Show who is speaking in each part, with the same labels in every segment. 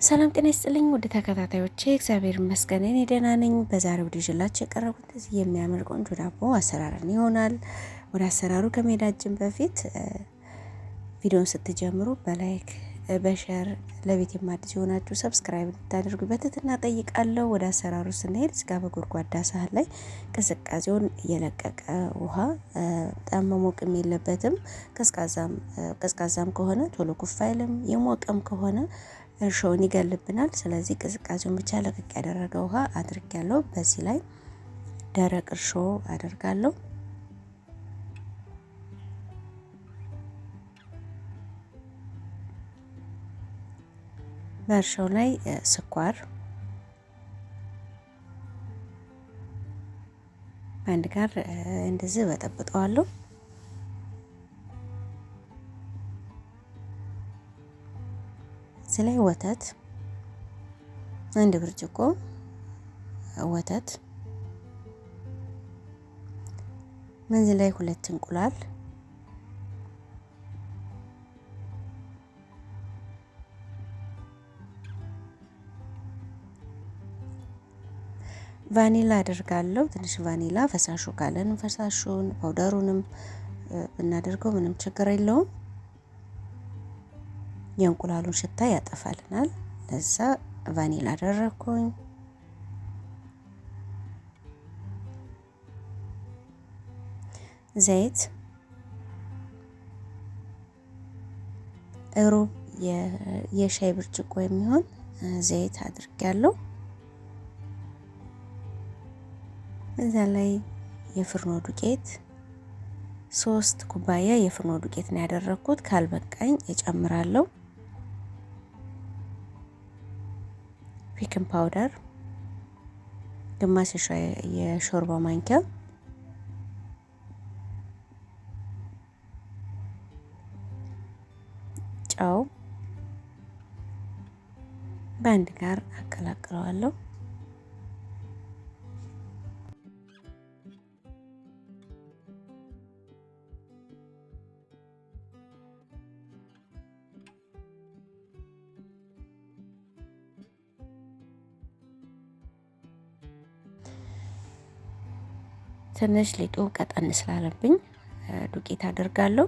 Speaker 1: ሰላም ጤና ይስጥልኝ ወደ ተከታታዮቼ እግዚአብሔር ይመስገን እኔ ደህና ነኝ። በዛሬው ቪዲዮ ይዤላችሁ የቀረብኩት እዚህ የሚያምር ቆንጆ ዳቦ አሰራርን ይሆናል። ወደ አሰራሩ ከመሄዳችን በፊት ቪዲዮን ስትጀምሩ በላይክ በሼር ለቤት የማድስ የሆናችሁ ሰብስክራይብ እንድታደርጉ በትህትና ጠይቃለሁ። ወደ አሰራሩ ስንሄድ እዚህ ጋር በጎድጓዳ ሳህን ላይ ቅዝቃዜውን የለቀቀ ውሃ በጣም መሞቅም የለበትም። ቀዝቃዛም ከሆነ ቶሎ ኩፍ አይልም፣ የሞቀም ከሆነ እርሾውን ይገልብናል። ስለዚህ ቅዝቃዜውን ብቻ ለቀቅ ያደረገ ውሃ አድርጌያለሁ። በዚህ ላይ ደረቅ እርሾ አደርጋለሁ። በእርሾው ላይ ስኳር አንድ ጋር እንደዚህ በጠብጠዋለሁ። እዚህ ላይ ወተት አንድ ብርጭቆ ወተት፣ እዚህ ላይ 2 እንቁላል፣ ቫኒላ አደርጋለሁ። ትንሽ ቫኒላ ፈሳሹ ካለን ፈሳሹን ፓውደሩንም ብናደርገው ምንም ችግር የለውም። የእንቁላሉን ሽታ ያጠፋልናል። ለዛ ቫኒላ አደረኩኝ። ዘይት ሩብ የሻይ ብርጭቆ የሚሆን ዘይት አድርጌያለሁ። እዛ ላይ የፍርኖ ዱቄት 3 ኩባያ የፍርኖ ዱቄት ነው ያደረኩት። ካልበቃኝ እጨምራለሁ። ቤኪንግ ፓውደር ግማሽ የሾርባ ማንኪያ፣ ጨው በአንድ ጋር አቀላቅለዋለሁ። ትንሽ ሊጡ ቀጠን ስላለብኝ ዱቄት አደርጋለሁ።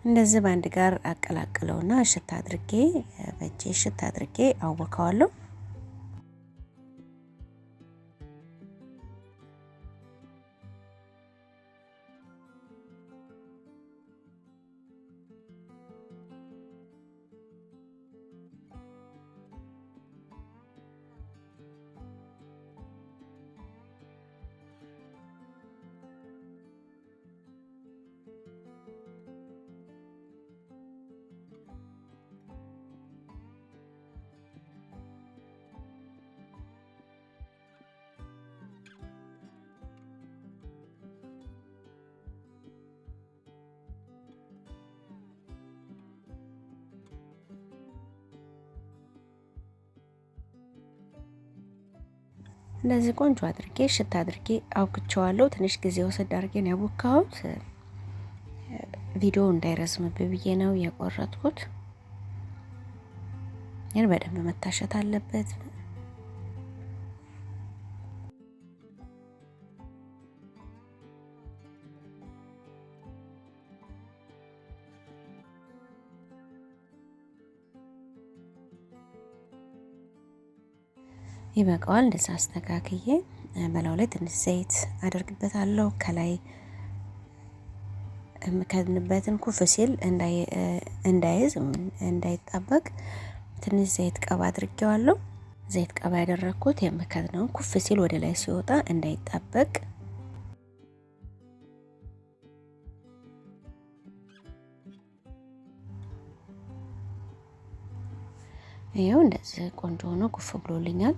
Speaker 1: እንደዚህ በአንድ ጋር አቀላቅለውና እሽት አድርጌ በእጄ እሽት አድርጌ አወካዋለሁ። እንደዚህ ቆንጆ አድርጌ ሽታ አድርጌ አውክቸዋለሁ። ትንሽ ጊዜ ወሰድ አድርጌ ነው ያቦካሁት። ቪዲዮ እንዳይረዝምብኝ ብዬ ነው የቆረጥኩት። ግን በደንብ መታሸት አለበት። ይበቃዋል። እንደዛ አስተካክዬ በላዩ ላይ ትንሽ ዘይት አደርግበታለሁ። ከላይ የምከድንበትን ኩፍ ሲል እንዳይዝ እንዳይጣበቅ ትንሽ ዘይት ቀባ አድርጌዋለሁ። ዘይት ቀባ ያደረኩት የምከድነውን ኩፍ ሲል ወደ ላይ ሲወጣ እንዳይጣበቅ። ይኸው እንደዚህ ቆንጆ ሆኖ ኩፍ ብሎልኛል።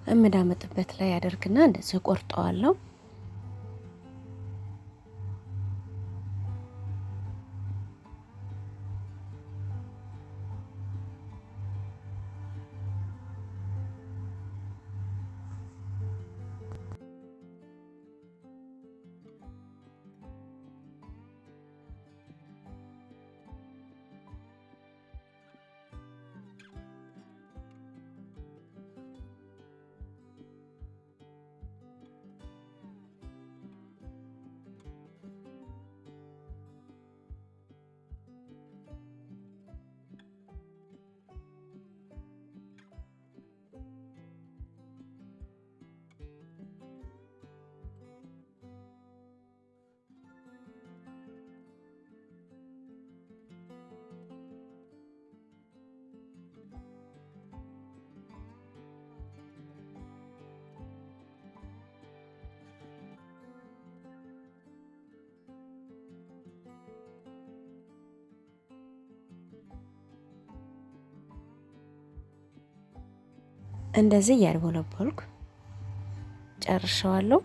Speaker 1: እምዳመጥበት ላይ አደርግና እንደዚህ ቆርጠዋለሁ። እንደዚህ ያርቦለቦልኩ ጨርሻለሁ።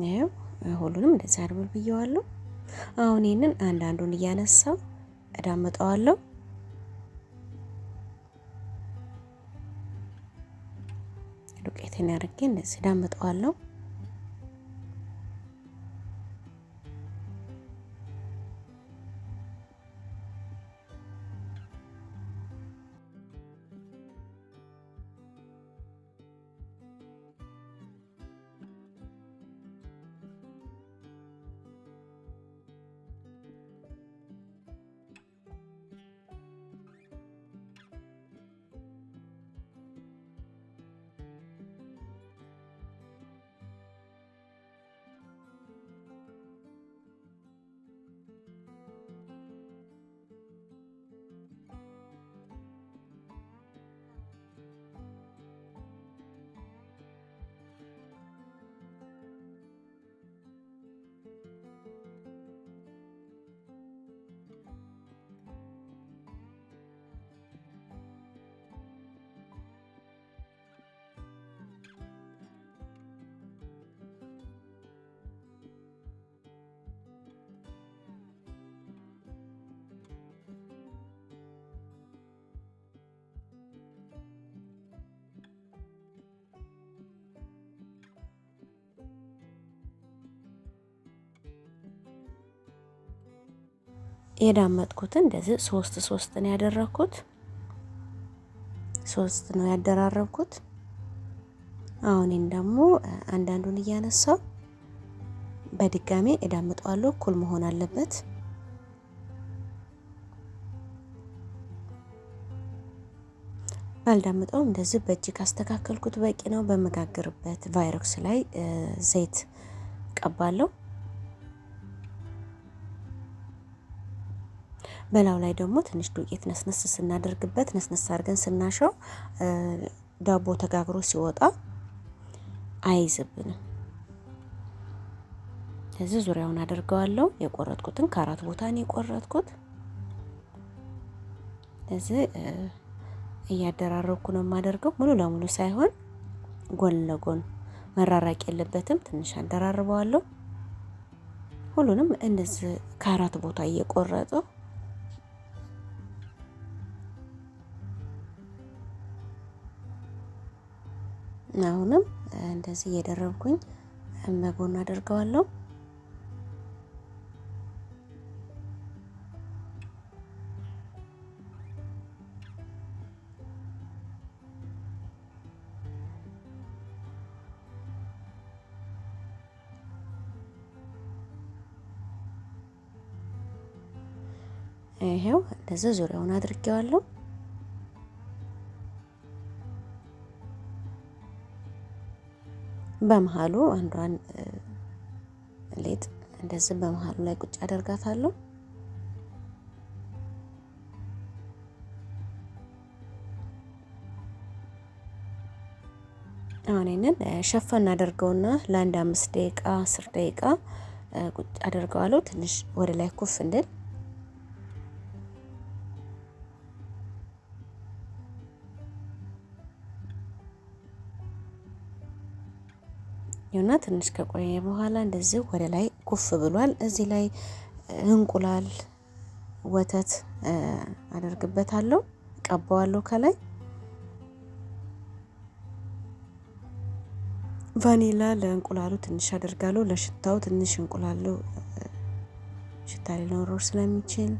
Speaker 1: ነው ሁሉንም እንደዚህ አርቦል ብየዋለሁ። አሁን ይሄንን አንዳንዱን እያነሳው እዳምጠዋለሁ። ዱቄቴን አድርጌ እንደዚህ እዳምጠዋለሁ። የዳመጥኩትን እንደዚህ ሶስት ነው ያደረኩት። 3 ነው ያደራረብኩት። አሁን ደግሞ አንዳንዱን እያነሳው በድጋሜ እዳምጠዋለሁ። እኩል መሆን አለበት። ባልዳምጠውም እንደዚህ በእጅ ካስተካከልኩት በቂ ነው። በመጋገርበት ቫይረክስ ላይ ዘይት ቀባለሁ። በላው ላይ ደግሞ ትንሽ ዱቄት ነስነስ ስናደርግበት ነስነስ አድርገን ስናሸው ዳቦ ተጋግሮ ሲወጣ አይዝብንም። ስለዚህ ዙሪያውን አደርገዋለሁ። የቆረጥኩትን ከአራት ቦታ ነው የቆረጥኩት። ስለዚህ እያደራረብኩ ነው የማደርገው። ሙሉ ለሙሉ ሳይሆን ጎን ለጎን መራራቅ የለበትም። ትንሽ አደራርበዋለሁ። ሁሉንም እንደዚህ ከአራት ቦታ እየቆረጡ አሁንም እንደዚህ እየደረብኩኝ በጎን አደርገዋለሁ። ይሄው እንደዚህ ዙሪያውን አድርጌዋለሁ። በመሃሉ አንዷን ሊጥ እንደዚህ በመሃሉ ላይ ቁጭ አደርጋታለሁ። አሁን ይሄንን ሸፈን አድርገውና ለአንድ 5 ደቂቃ 10 ደቂቃ ቁጭ አድርገዋለሁ ትንሽ ወደ ላይ ኩፍ እንድል። ይሁንና ትንሽ ከቆየ በኋላ እንደዚህ ወደ ላይ ኩፍ ብሏል። እዚህ ላይ እንቁላል ወተት አደርግበታለሁ፣ ቀባዋለሁ። ከላይ ቫኒላ ለእንቁላሉ ትንሽ አደርጋለሁ፣ ለሽታው ትንሽ እንቁላሉ ሽታ ሊኖረው ስለሚችል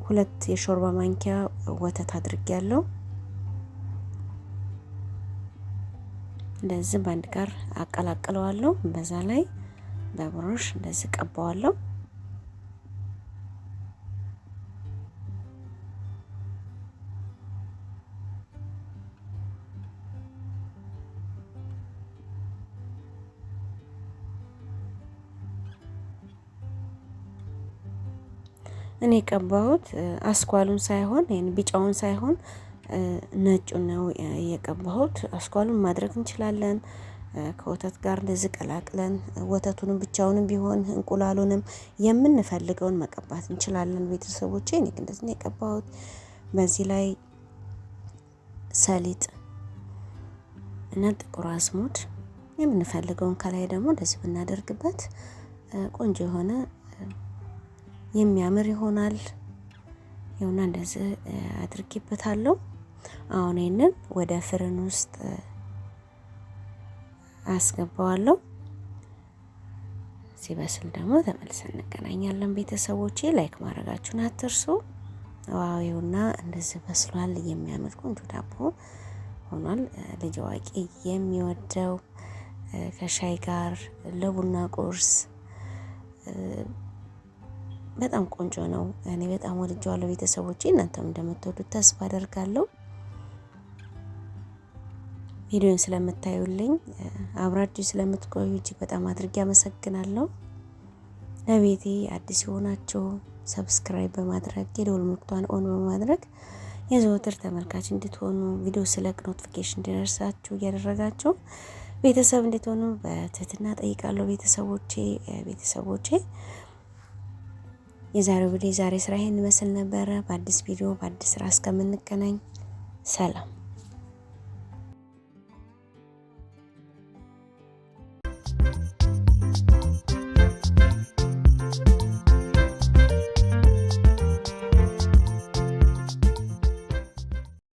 Speaker 1: 2 የሾርባ ማንኪያ ወተት አድርጌያለሁ። እንደዚህ ባንድ ጋር አቀላቅለዋለሁ። በዛ ላይ በብሩሽ እንደዚህ ቀባዋለሁ። እኔ ቀባሁት አስኳሉን ሳይሆን ይሄን ቢጫውን ሳይሆን ነጩን ነው የቀባሁት። አስኳሉን ማድረግ እንችላለን ከወተት ጋር እንደዚህ ቀላቅለን፣ ወተቱንም ብቻውንም ቢሆን እንቁላሉንም የምንፈልገውን መቀባት እንችላለን ቤተሰቦቼ። እኔ እንደዚህ ነው የቀባሁት። በዚህ ላይ ሰሊጥ እና ጥቁር አዝሙድ የምንፈልገውን ከላይ ደግሞ እንደዚህ ብናደርግበት ቆንጆ የሆነ የሚያምር ይሆናል። ይሁንና እንደዚህ አድርጌበታለሁ። አሁን ይሄንን ወደ ፍርን ውስጥ አስገባዋለሁ። ሲበስል ደግሞ ተመልሰን እንገናኛለን ቤተሰቦቼ። ላይክ ማድረጋችሁን አትርሱ። ዋው ይሁንና እንደዚህ በስሏል። የሚያምር ቆንጆ ዳቦ ሆኗል። ልጅ አዋቂ የሚወደው ከሻይ ጋር ለቡና ቁርስ በጣም ቆንጆ ነው። እኔ በጣም ወድጄዋለሁ ቤተሰቦቼ። እናንተም እንደምትወዱት ተስፋ አደርጋለሁ። ቪዲዮን ስለምታዩልኝ አብራችሁ ስለምትቆዩ እጅግ በጣም አድርጌ አመሰግናለሁ። ለቤቴ አዲስ የሆናችሁ ሰብስክራይብ በማድረግ የደወል ምልክቷን ኦን በማድረግ የዘወትር ተመልካች እንድትሆኑ፣ ቪዲዮ ስለቅ ኖቲፊኬሽን እንዲደርሳችሁ እያደረጋችሁ ቤተሰብ እንድትሆኑ በትህትና ጠይቃለሁ ቤተሰቦቼ። የዛሬው ቪዲዮ ዛሬ ስራ ይሄን ይመስል ነበረ። በአዲስ ቪዲዮ በአዲስ ስራ እስከምንገናኝ ሰላም።